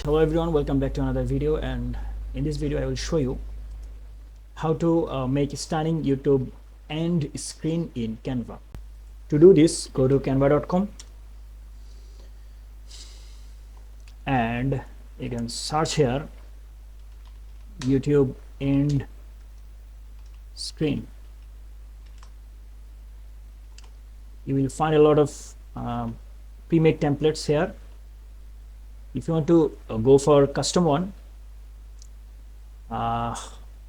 Hello everyone, welcome back to another video, and in this video I will show you how to make stunning YouTube end screen in Canva. To do this, go to canva.com and you can search here YouTube end screen. You will find a lot of pre-made templates here. If you want to go for custom one,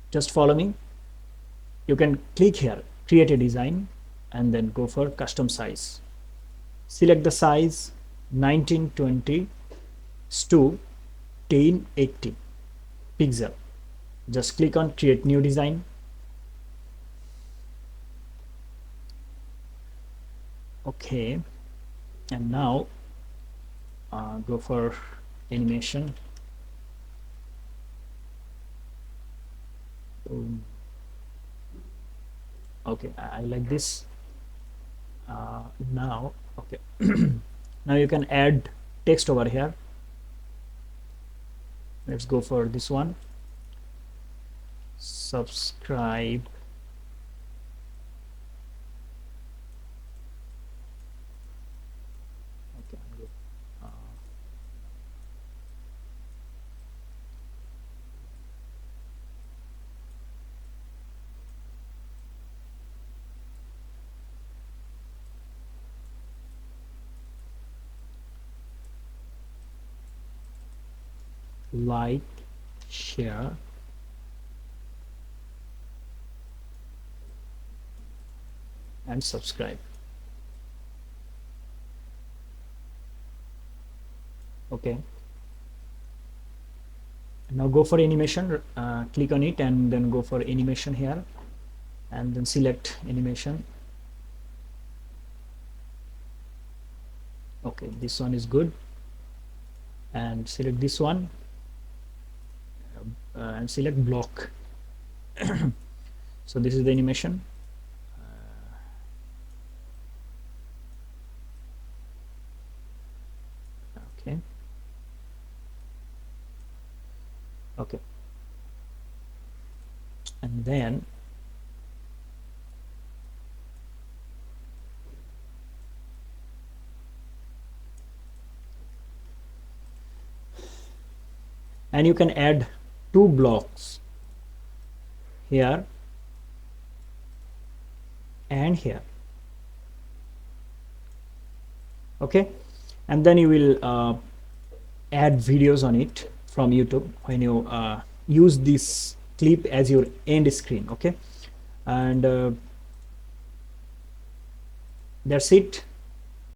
just follow me. You can click here, create a design, and then go for custom size. Select the size 1920 to 1080 pixel. Just click on create new design. Okay, and now go for animation. Okay, I like this. Now okay, now you can add text over here. Let's go for this one. Subscribe. Okay, like, share, and subscribe. Okay, now go for animation. Click on it and then go for animation here, and then select animation. Okay, this one is good, and select this one and select block. So this is the animation. Okay, and then you can add two blocks here and here. Okay, and then you will add videos on it from YouTube when you use this clip as your end screen. Okay, and that's it.